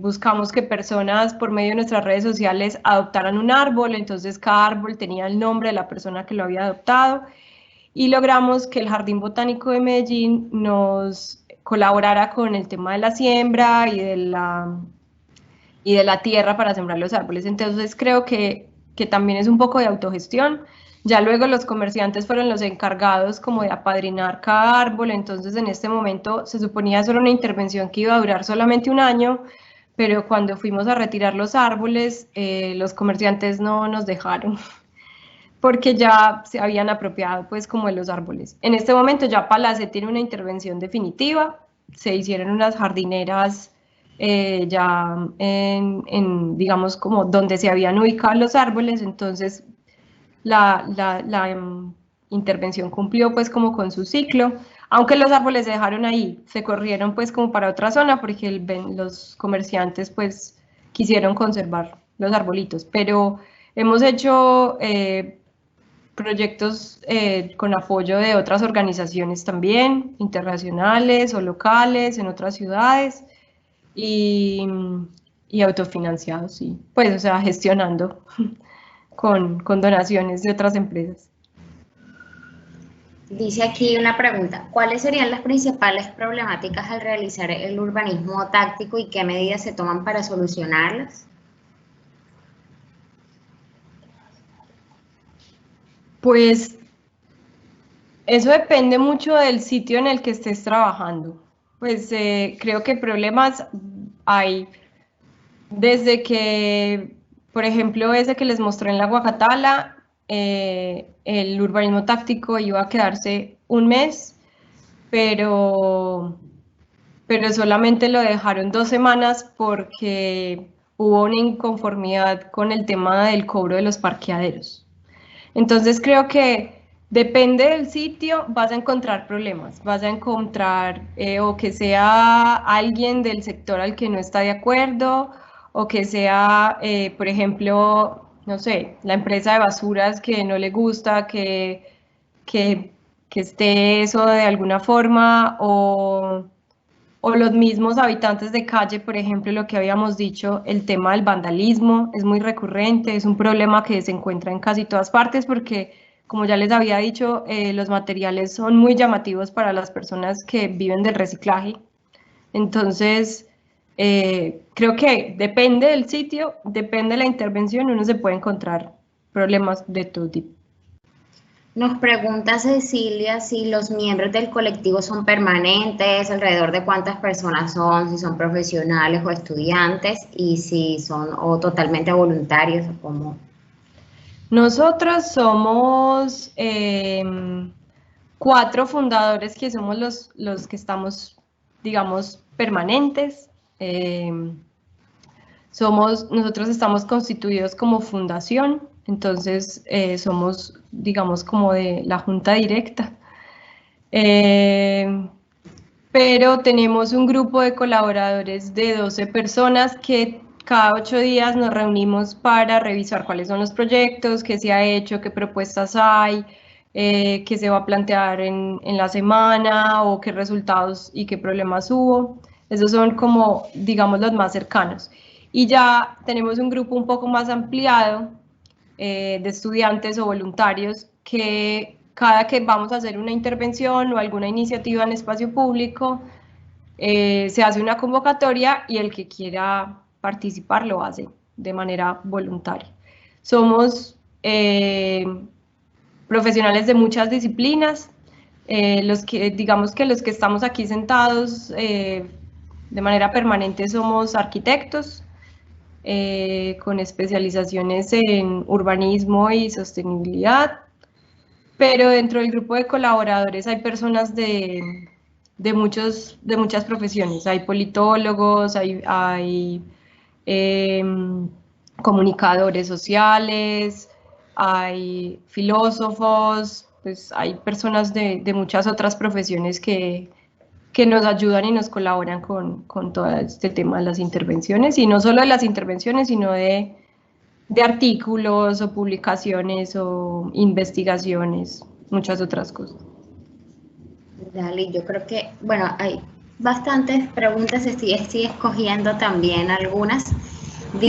buscamos que personas por medio de nuestras redes sociales adoptaran un árbol, entonces cada árbol tenía el nombre de la persona que lo había adoptado y logramos que el Jardín Botánico de Medellín nos colaborara con el tema de la siembra y de la tierra para sembrar los árboles. Entonces creo que también es un poco de autogestión. Ya luego los comerciantes fueron los encargados como de apadrinar cada árbol, entonces en este momento se suponía solo una intervención que iba a durar solamente un año, pero cuando fuimos a retirar los árboles, los comerciantes no nos dejaron porque ya se habían apropiado pues como de los árboles. En este momento ya Palace tiene una intervención definitiva, se hicieron unas jardineras ya digamos como donde se habían ubicado los árboles, entonces la intervención cumplió pues como con su ciclo, aunque los árboles se dejaron ahí, se corrieron pues como para otra zona porque los comerciantes pues quisieron conservar los arbolitos, pero hemos hecho proyectos con apoyo de otras organizaciones también, internacionales o locales en otras ciudades y, y autofinanciados, sí, pues o sea, gestionando con donaciones de otras empresas. Dice aquí una pregunta, ¿cuáles serían las principales problemáticas al realizar el urbanismo táctico y qué medidas se toman para solucionarlas? Pues eso depende mucho del sitio en el que estés trabajando. Pues creo que problemas hay desde que, por ejemplo, ese que les mostré en la Guacatala, el urbanismo táctico iba a quedarse un mes, pero solamente lo dejaron 2 semanas porque hubo una inconformidad con el tema del cobro de los parqueaderos. Entonces creo que depende del sitio, vas a encontrar problemas, vas a encontrar o que sea alguien del sector al que no está de acuerdo, o que sea, por ejemplo, no sé, la empresa de basuras que no le gusta que, que esté eso de alguna forma, o los mismos habitantes de calle, por ejemplo, lo que habíamos dicho, el tema del vandalismo es muy recurrente, es un problema que se encuentra en casi todas partes porque, como ya les había dicho, los materiales son muy llamativos para las personas que viven del reciclaje. Entonces, creo que depende del sitio, depende de la intervención, uno se puede encontrar problemas de todo tipo. Nos pregunta Cecilia si los miembros del colectivo son permanentes, alrededor de cuántas personas son, si son profesionales o estudiantes y si son o totalmente voluntarios o cómo. Nosotros somos 4 fundadores que somos los que estamos, digamos, permanentes. Nosotros estamos constituidos como fundación, entonces somos, digamos, como de la junta directa. Pero tenemos un grupo de colaboradores de 12 personas que cada 8 días nos reunimos para revisar cuáles son los proyectos, qué se ha hecho, qué propuestas hay, qué se va a plantear en la semana o qué resultados y qué problemas hubo. Esos son como, digamos, los más cercanos. Y ya tenemos un grupo un poco más ampliado de estudiantes o voluntarios que cada que vamos a hacer una intervención o alguna iniciativa en espacio público, se hace una convocatoria y el que quiera participar lo hace de manera voluntaria. Somos profesionales de muchas disciplinas, digamos que los que estamos aquí sentados de manera permanente somos arquitectos, con especializaciones en urbanismo y sostenibilidad, pero dentro del grupo de colaboradores hay personas de muchas profesiones, hay politólogos, hay comunicadores sociales, hay filósofos, pues hay personas de muchas otras profesiones que nos ayudan y nos colaboran con todo este tema de las intervenciones, y no solo de las intervenciones, sino de de artículos o publicaciones o investigaciones, muchas otras cosas. Dale, yo creo que, bueno, hay bastantes preguntas, estoy escogiendo también algunas. Nos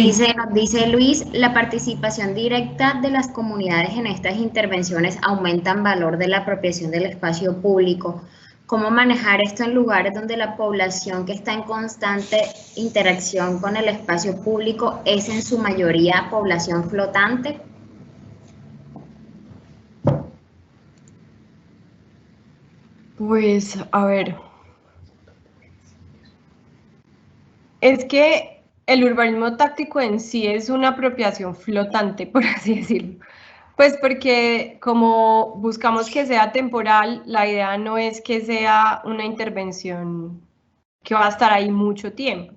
dice Luis, la participación directa de las comunidades en estas intervenciones aumenta el valor de la apropiación del espacio público. ¿Cómo manejar esto en lugares donde la población que está en constante interacción con el espacio público es en su mayoría población flotante? Pues, a ver, es que el urbanismo táctico en sí es una apropiación flotante, por así decirlo. Pues porque como buscamos que sea temporal, la idea no es que sea una intervención que va a estar ahí mucho tiempo.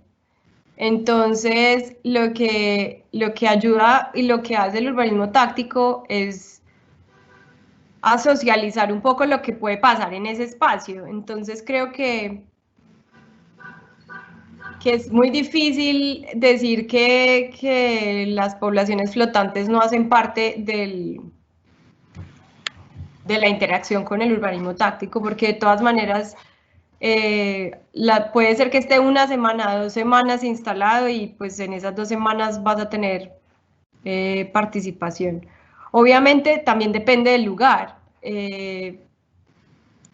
Entonces, lo que ayuda y lo que hace el urbanismo táctico es a socializar un poco lo que puede pasar en ese espacio. Entonces, creo que es muy difícil decir que las poblaciones flotantes no hacen parte de la interacción con el urbanismo táctico, porque de todas maneras puede ser que esté una semana, 2 semanas instalado y pues en esas 2 semanas vas a tener participación. Obviamente también depende del lugar.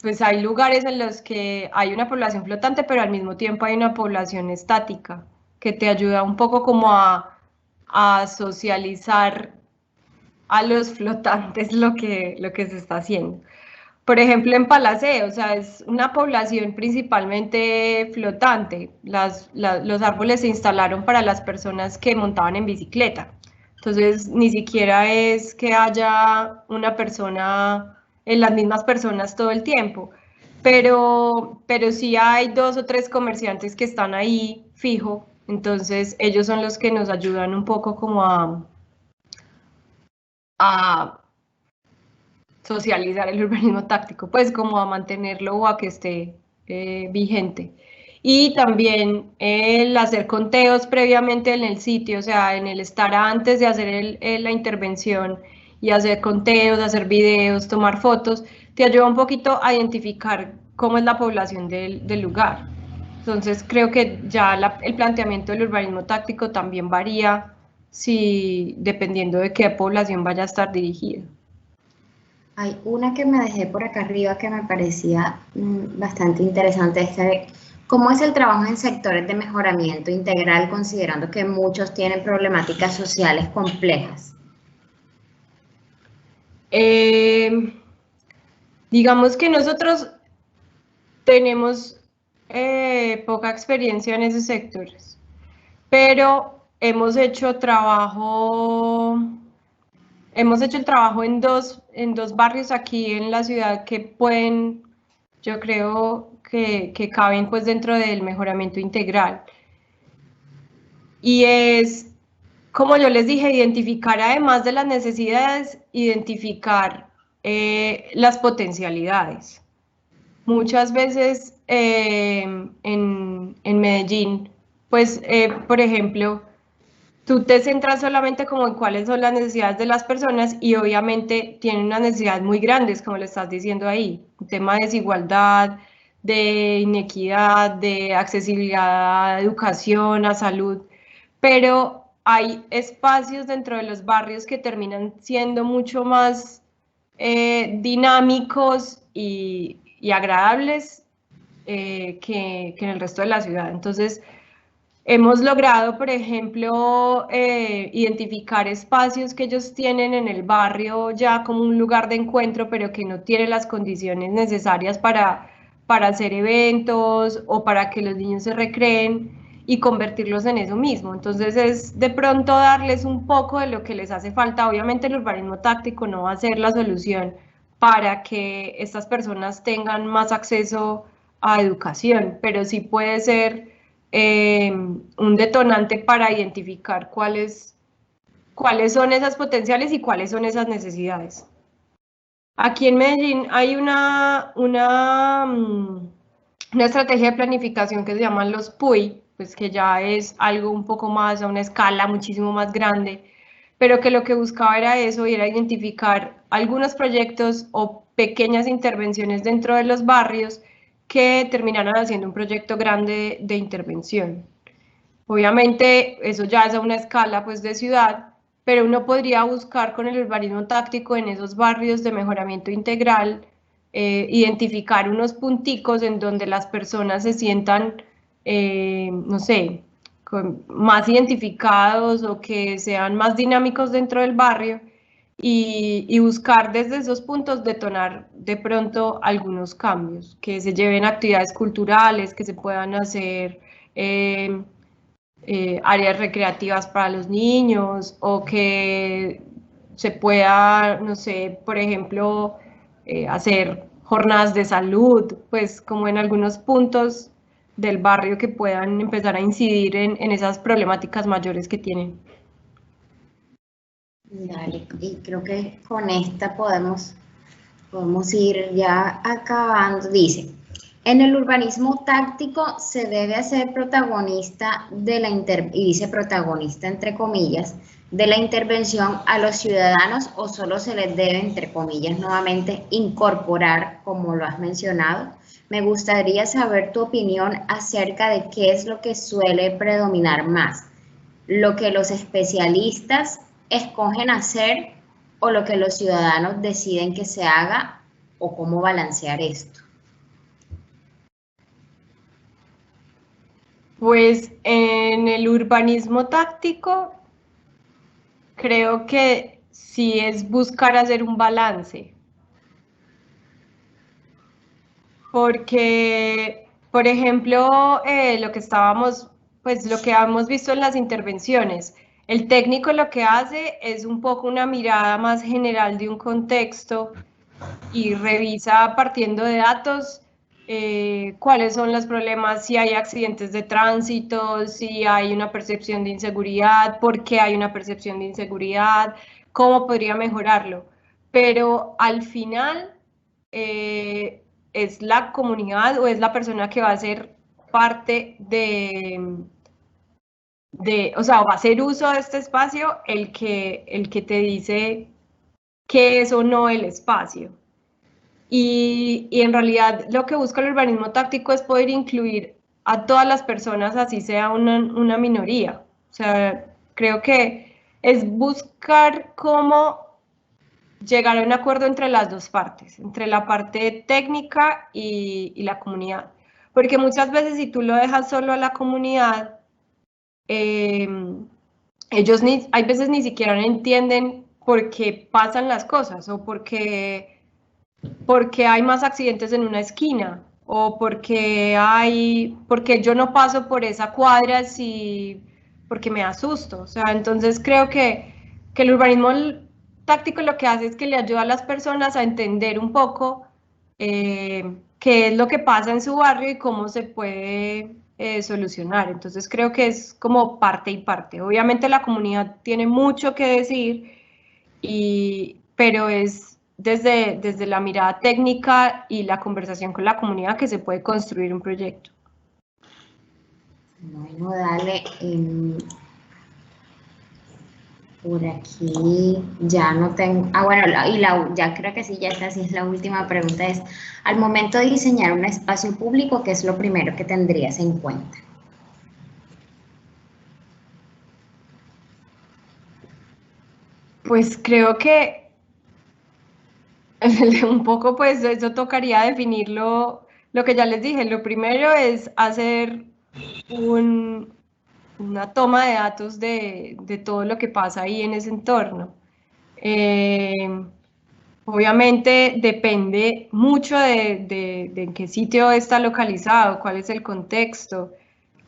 Pues hay lugares en los que hay una población flotante, pero al mismo tiempo hay una población estática, que te ayuda un poco como a socializar a los flotantes lo que se está haciendo. Por ejemplo, en Palacé, o sea, es una población principalmente flotante. Los árboles se instalaron para las personas que montaban en bicicleta. Entonces, ni siquiera es que haya una persona, las mismas personas todo el tiempo. Pero sí hay 2 o 3 comerciantes que están ahí fijo. Entonces, ellos son los que nos ayudan un poco como a socializar el urbanismo táctico, pues como a mantenerlo o a que esté vigente. Y también el hacer conteos previamente en el sitio, o sea, en el estar antes de hacer la intervención y hacer conteos, hacer videos, tomar fotos, te ayuda un poquito a identificar cómo es la población del lugar. Entonces creo que ya el planteamiento del urbanismo táctico también varía dependiendo de qué población vaya a estar dirigida. Hay una que me dejé por acá arriba que me parecía bastante interesante, es que cómo es el trabajo en sectores de mejoramiento integral, considerando que muchos tienen problemáticas sociales complejas. Digamos que nosotros tenemos poca experiencia en esos sectores, pero hemos hecho el trabajo en dos barrios aquí en la ciudad que pueden, yo creo que caben pues dentro del mejoramiento integral. Y es, como yo les dije, identificar además de las necesidades, identificar las potencialidades. Muchas veces en Medellín, pues, por ejemplo, tú te centras solamente como en cuáles son las necesidades de las personas y obviamente tienen unas necesidades muy grandes, como le estás diciendo ahí, un tema de desigualdad, de inequidad, de accesibilidad a educación, a salud, pero hay espacios dentro de los barrios que terminan siendo mucho más dinámicos y agradables que en el resto de la ciudad. Entonces, hemos logrado, por ejemplo, identificar espacios que ellos tienen en el barrio ya como un lugar de encuentro, pero que no tienen las condiciones necesarias para hacer eventos o para que los niños se recreen y convertirlos en eso mismo. Entonces es de pronto darles un poco de lo que les hace falta. Obviamente el urbanismo táctico no va a ser la solución para que estas personas tengan más acceso a educación, pero sí puede ser un detonante para identificar cuáles son esas potenciales y cuáles son esas necesidades. Aquí en Medellín hay una estrategia de planificación que se llaman los PUI, pues que ya es algo un poco más a una escala muchísimo más grande, pero que lo que buscaba era eso, y era identificar algunos proyectos o pequeñas intervenciones dentro de los barrios que terminaran haciendo un proyecto grande de intervención. Obviamente eso ya es a una escala pues de ciudad, pero uno podría buscar con el urbanismo táctico en esos barrios de mejoramiento integral, identificar unos punticos en donde las personas se sientan, no sé, más identificados o que sean más dinámicos dentro del barrio y buscar desde esos puntos detonar de pronto algunos cambios, que se lleven actividades culturales, que se puedan hacer áreas recreativas para los niños o que se pueda, no sé, por ejemplo, hacer jornadas de salud, pues como en algunos puntos del barrio que puedan empezar a incidir en esas problemáticas mayores que tienen. Dale, y creo que con esta podemos ir ya acabando. Dice, en el urbanismo táctico se debe hacer protagonista de la y dice protagonista entre comillas, de la intervención a los ciudadanos o solo se les debe, entre comillas, nuevamente incorporar, como lo has mencionado. Me gustaría saber tu opinión acerca de qué es lo que suele predominar más, lo que los especialistas escogen hacer o lo que los ciudadanos deciden que se haga o cómo balancear esto. Pues en el urbanismo táctico creo que sí es buscar hacer un balance, porque, por ejemplo, lo que hemos visto en las intervenciones, el técnico lo que hace es un poco una mirada más general de un contexto y revisa partiendo de datos cuáles son los problemas, si hay accidentes de tránsito, si hay una percepción de inseguridad, por qué hay una percepción de inseguridad, cómo podría mejorarlo. Pero al final es la comunidad o es la persona que va a ser parte o sea, va a hacer uso de este espacio el que te dice qué es o no el espacio. Y en realidad lo que busca el urbanismo táctico es poder incluir a todas las personas, así sea una minoría. O sea, creo que es buscar cómo llegar a un acuerdo entre las dos partes, entre la parte técnica y la comunidad. Porque muchas veces si tú lo dejas solo a la comunidad, ellos hay veces ni siquiera entienden por qué pasan las cosas o porque hay más accidentes en una esquina o porque yo no paso por esa cuadra porque me asusto. O sea, entonces creo que el urbanismo táctico lo que hace es que le ayuda a las personas a entender un poco qué es lo que pasa en su barrio y cómo se puede solucionar. Entonces creo que es como parte y parte. Obviamente la comunidad tiene mucho que decir, pero es desde la mirada técnica y la conversación con la comunidad que se puede construir un proyecto. Bueno, dale. Por aquí ya no tengo. Ah, bueno, ya creo que sí, ya está. Así es la última pregunta. Es: al momento de diseñar un espacio público, ¿qué es lo primero que tendrías en cuenta? Pues creo que un poco, pues eso tocaría definirlo. Lo que ya les dije, lo primero es hacer una toma de datos de todo lo que pasa ahí en ese entorno. Obviamente depende mucho de en qué sitio está localizado, cuál es el contexto.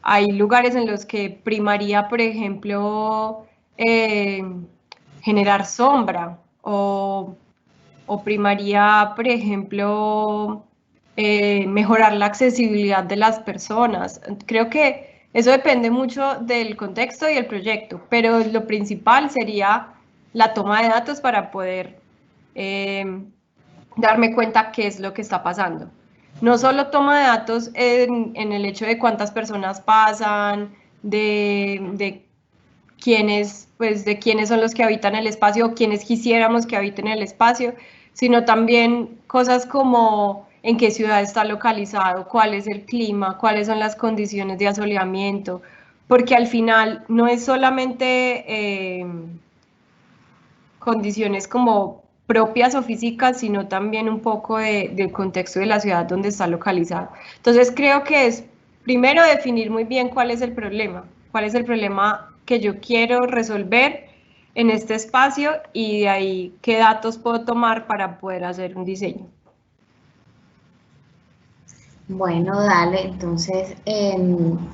Hay lugares en los que primaría, por ejemplo, generar sombra o primaría, por ejemplo, mejorar la accesibilidad de las personas. Creo que eso depende mucho del contexto y el proyecto, pero lo principal sería la toma de datos para poder darme cuenta qué es lo que está pasando. No solo toma de datos en el hecho de cuántas personas pasan, de de quiénes son los que habitan el espacio o quiénes quisiéramos que habiten el espacio, sino también cosas como en qué ciudad está localizado, cuál es el clima, cuáles son las condiciones de asoleamiento, porque al final no es solamente condiciones como propias o físicas, sino también un poco del contexto de la ciudad donde está localizado. Entonces creo que es primero definir muy bien cuál es el problema que yo quiero resolver en este espacio y de ahí qué datos puedo tomar para poder hacer un diseño. Bueno, dale, entonces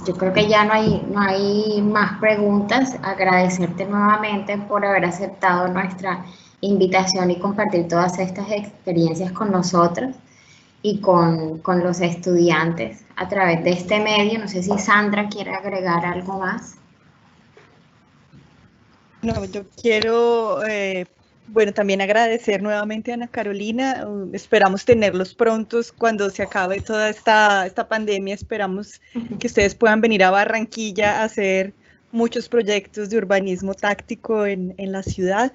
yo creo que ya no hay más preguntas. Agradecerte nuevamente por haber aceptado nuestra invitación y compartir todas estas experiencias con nosotros y con los estudiantes a través de este medio. No sé si Sandra quiere agregar algo más. No, yo quiero, bueno, también agradecer nuevamente a Ana Carolina. Esperamos tenerlos prontos cuando se acabe toda esta pandemia. Esperamos que ustedes puedan venir a Barranquilla a hacer muchos proyectos de urbanismo táctico en la ciudad.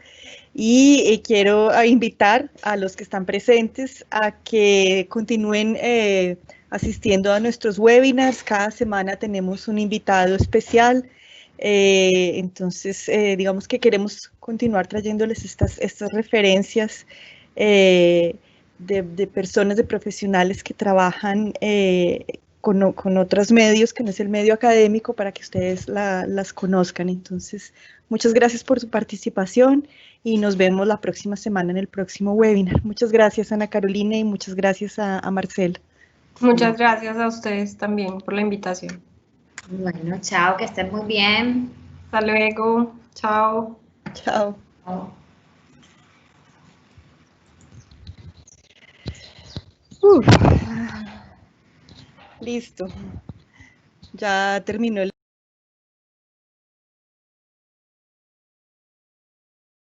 Y quiero invitar a los que están presentes a que continúen asistiendo a nuestros webinars. Cada semana tenemos un invitado especial. Entonces, digamos que queremos continuar trayéndoles estas referencias de personas, de profesionales que trabajan con otros medios que no es el medio académico para que ustedes las conozcan. Entonces, muchas gracias por su participación y nos vemos la próxima semana en el próximo webinar. Muchas gracias, Ana Carolina, y muchas gracias a Marcela. Muchas gracias a ustedes también por la invitación. Bueno, chao, que estén muy bien. Hasta luego. Chao. Chao. Chao. Listo. Ya terminó el